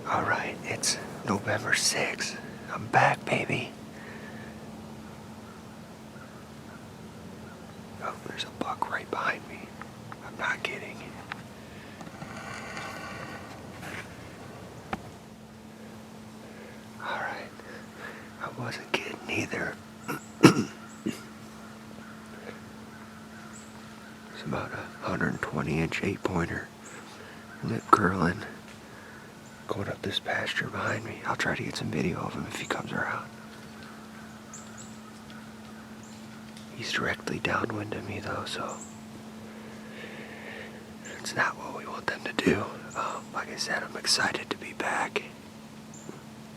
Alright, it's November 6th. I'm back, baby. Oh, there's a buck right behind me. I'm not kidding. Alright, I wasn't kidding either. It's about a 120-inch 8-pointer. Lip curling. Going up this pasture behind me. I'll try to get some video of him if he comes around. He's directly downwind of me though, so it's not what we want them to do. Like I said, I'm excited to be back.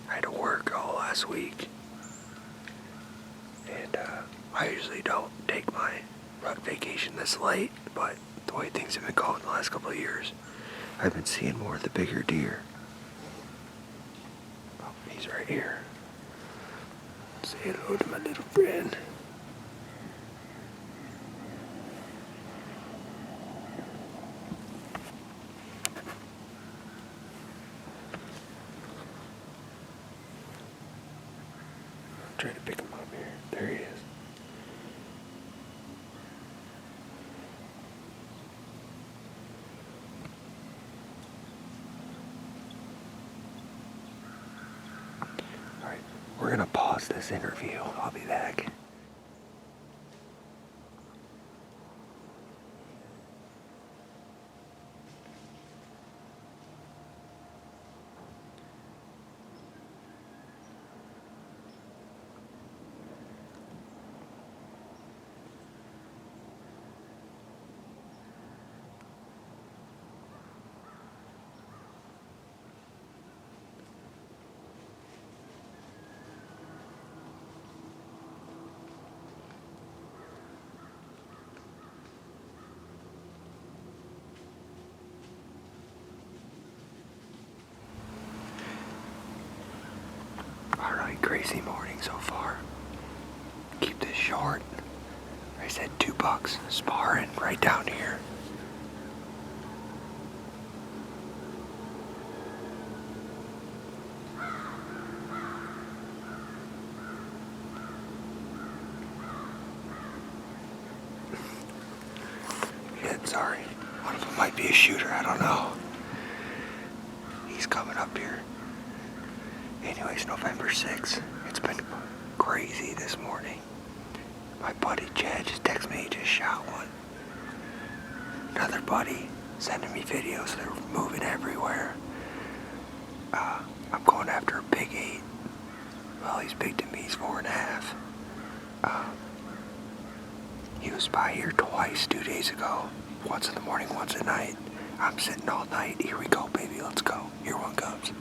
I had to work all last week. And I usually don't take my rut vacation this late, but the way things have been going the last couple of years, I've been seeing more of the bigger deer. Oh, he's right here. Say hello to my little friend. Trying to pick him up here. There he is. Alright, we're gonna pause this interview. I'll be back. Alright, crazy morning so far. Keep this short. I said 2 bucks sparring right down here. Shit, sorry. One of them might be a shooter, I don't know. He's coming up here. Anyways, November 6th. It's been crazy this morning. My buddy Chad just texted me, he just shot one. Another buddy sending me videos, they're moving everywhere. I'm going after a big 8. Well, he's big to me, he's 4.5. He was by here twice 2 days ago. Once in the morning, once at night. I'm sitting all night. Here we go, baby, let's go. Here one comes.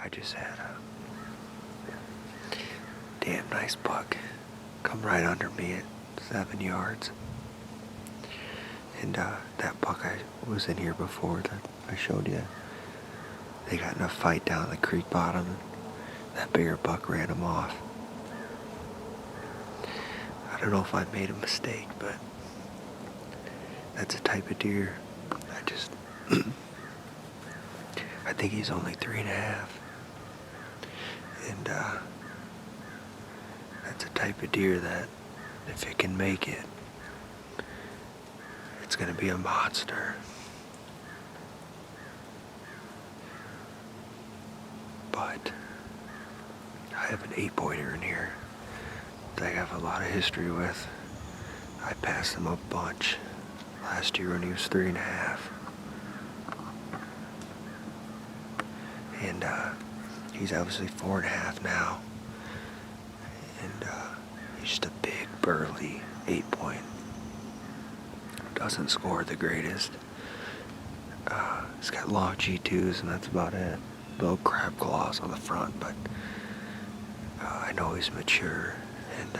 I just had a damn nice buck come right under me at 7 yards. And that buck I was in here before that I showed you, they got in a fight down the creek bottom. And that bigger buck ran him off. I don't know if I made a mistake, but that's a type of deer. I think he's only 3.5. And that's a type of deer that if it can make it, it's gonna be a monster. But I have an 8-pointer in here that I have a lot of history with. I passed him a bunch last year when he was 3.5. And he's obviously 4.5 now. And he's just a big, burly 8-point. Doesn't score the greatest. He's got long G2s and that's about it. Little crab claws on the front, but I know he's mature, and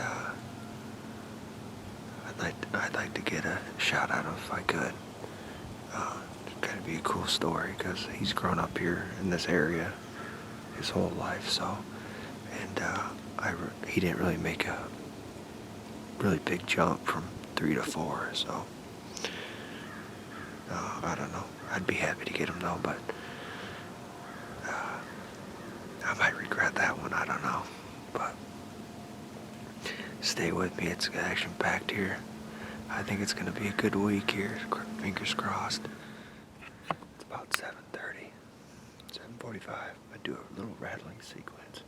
I'd like to get a shot at him if I could. It's gotta be a cool story because he's grown up here in this area his whole life. So, and he didn't really make a really big jump from 3 to 4. So, I don't know. I'd be happy to get him though, but I might regret that one. I don't know, but stay with me. It's action-packed here. I think it's going to be a good week here. Fingers crossed. It's about 7:30, 7:45. I do a little rattling sequence.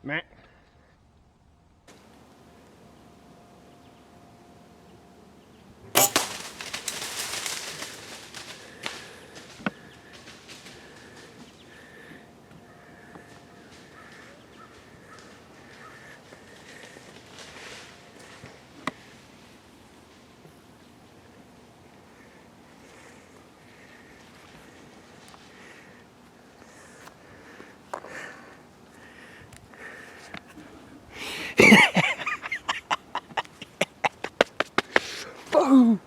Meh. Whoa!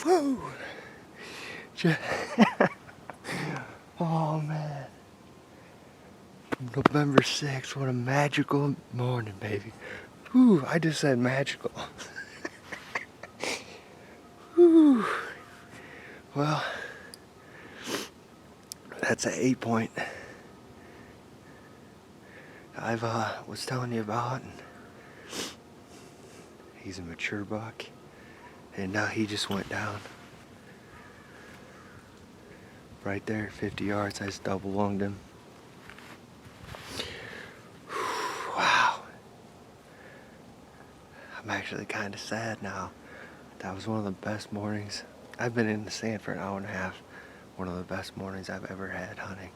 Whoa! Oh man. November 6th, what a magical morning, baby. Whew, I just said magical. Whew. Well, that's an 8-point I was telling you about. He's a mature buck, and now he just went down. Right there, 50 yards, I just double lunged him. Wow. I'm actually kind of sad now. That was one of the best mornings. I've been in the stand for an hour and a half. One of the best mornings I've ever had hunting.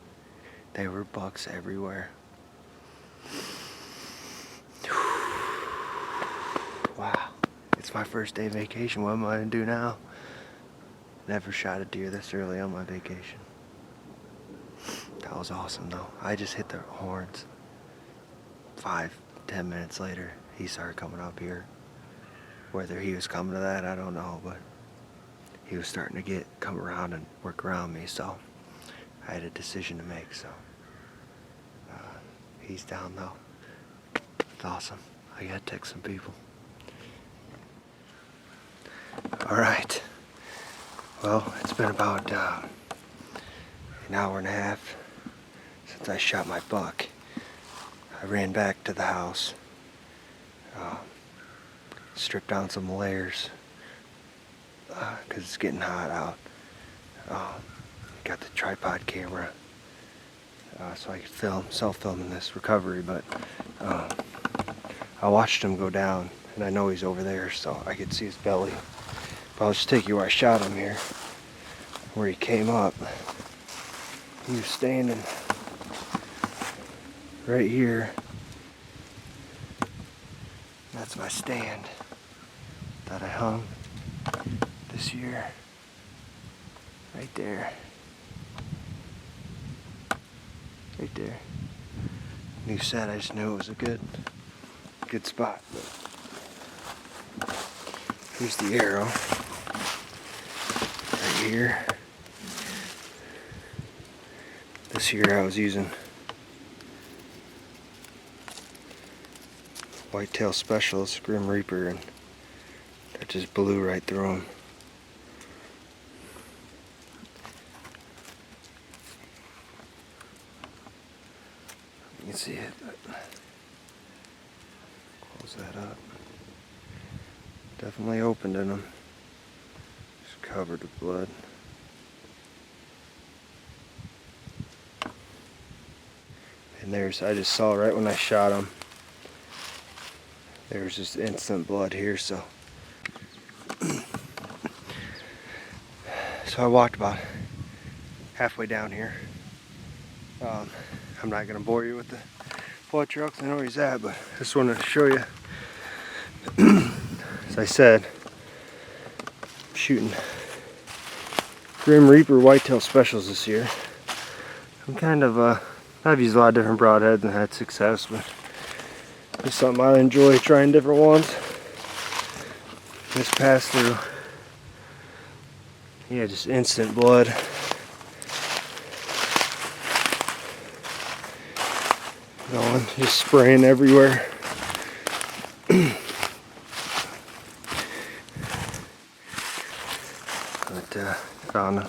There were bucks everywhere. Wow. It's my first day vacation. What am I going to do now? Never shot a deer this early on my vacation. That was awesome though. I just hit the horns. 5-10 minutes later, he started coming up here. Whether he was coming to that, I don't know, but he was starting to come around and work around me, so I had a decision to make. So he's down though. It's awesome. I gotta text some people. All right. Well, it's been about an hour and a half since I shot my buck. I ran back to the house, stripped down some layers because it's getting hot out. Got the tripod camera so I could self-filming this recovery, but I watched him go down, and I know he's over there, so I could see his belly. But I'll just take you where I shot him here, where he came up. He was standing right here. That's my stand that I hung this year. Right there. Right there. New set, I just knew it was a good spot. But here's the arrow. Right here. This year I was using whitetail specialist Grim Reaper, and that just blew right through him. You can see it, but close that up. Definitely opened in him. Just covered with blood. And I just saw right when I shot him, there was just instant blood here, so I walked about halfway down here. I'm not going to bore you with the blood trucks, I know where he's at, but I just wanted to show you. As I said, I'm shooting Grim Reaper whitetail specials this year. I've used a lot of different broadheads and had success, but it's something I enjoy, trying different ones. This pass through, yeah, just instant blood. Going, just spraying everywhere. But found him.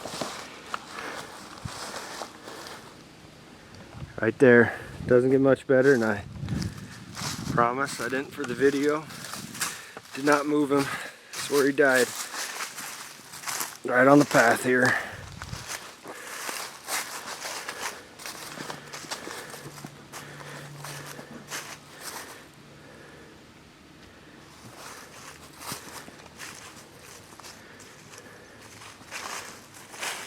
Right there. Doesn't get much better, and I promise I didn't for the video. Did not move him. That's where he died. Right on the path here.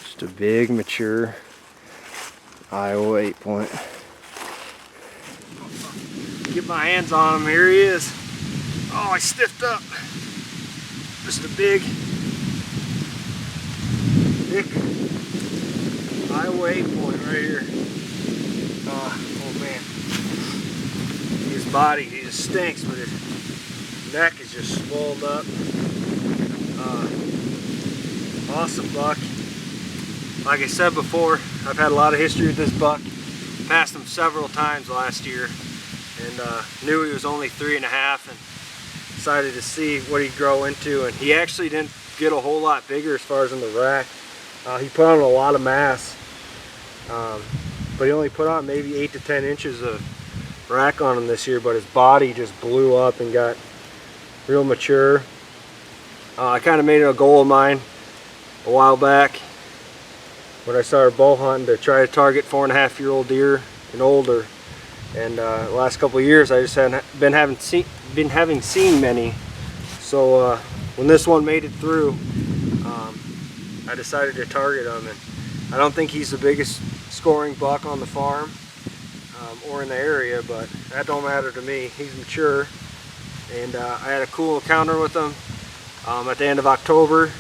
Just a big, mature Iowa 8-point. Get my hands on him. Here he is. Oh, I stiffed up. Just a big, thick Iowa 8-point right here. Oh man. His body, he just stinks, but his neck is just swelled up. Awesome buck. Like I said before, I've had a lot of history with this buck. Passed him several times last year, and knew he was only 3.5, and decided to see what he'd grow into. And he actually didn't get a whole lot bigger as far as in the rack. He put on a lot of mass, but he only put on maybe 8 to 10 inches of rack on him this year, but his body just blew up and got real mature. I kind of made it a goal of mine a while back when I started bow hunting to try to target 4.5-year-old deer and older. And the last couple of years I just hadn't been having seen many. So when this one made it through, I decided to target him. And I don't think he's the biggest scoring buck on the farm or in the area, but that don't matter to me. He's mature, and I had a cool encounter with him at the end of October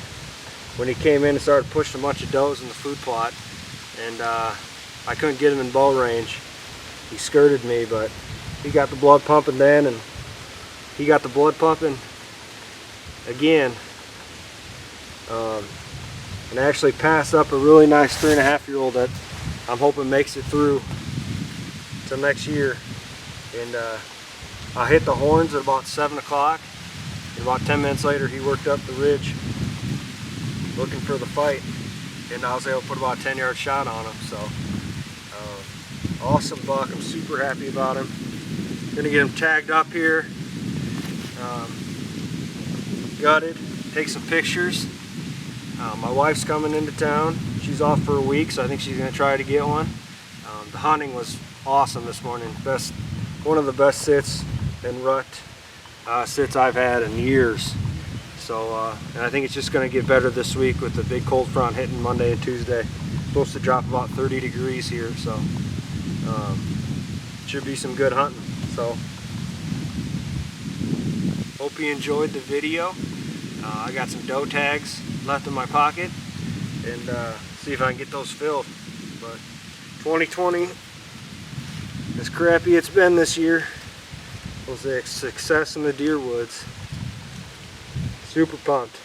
when he came in and started pushing a bunch of does in the food plot, and I couldn't get him in bow range. He skirted me, but he got the blood pumping then, and he got the blood pumping again, and actually passed up a really nice 3.5-year-old that I'm hoping makes it through till next year. And I hit the horns at about 7 o'clock, and about 10 minutes later he worked up the ridge looking for the fight, and I was able to put about a 10-yard shot on him. So awesome buck. I'm super happy about him. Gonna get him tagged up here, gutted, take some pictures. My wife's coming into town. She's off for a week, so I think she's gonna try to get one. The hunting was awesome this morning. One of the best sits and rut sits I've had in years. So, and I think it's just going to get better this week with the big cold front hitting Monday and Tuesday. Supposed to drop about 30 degrees here, so should be some good hunting. So, hope you enjoyed the video. I got some doe tags left in my pocket, and see if I can get those filled. But 2020, as crappy it's been this year, was a success in the deer woods. Super pumped.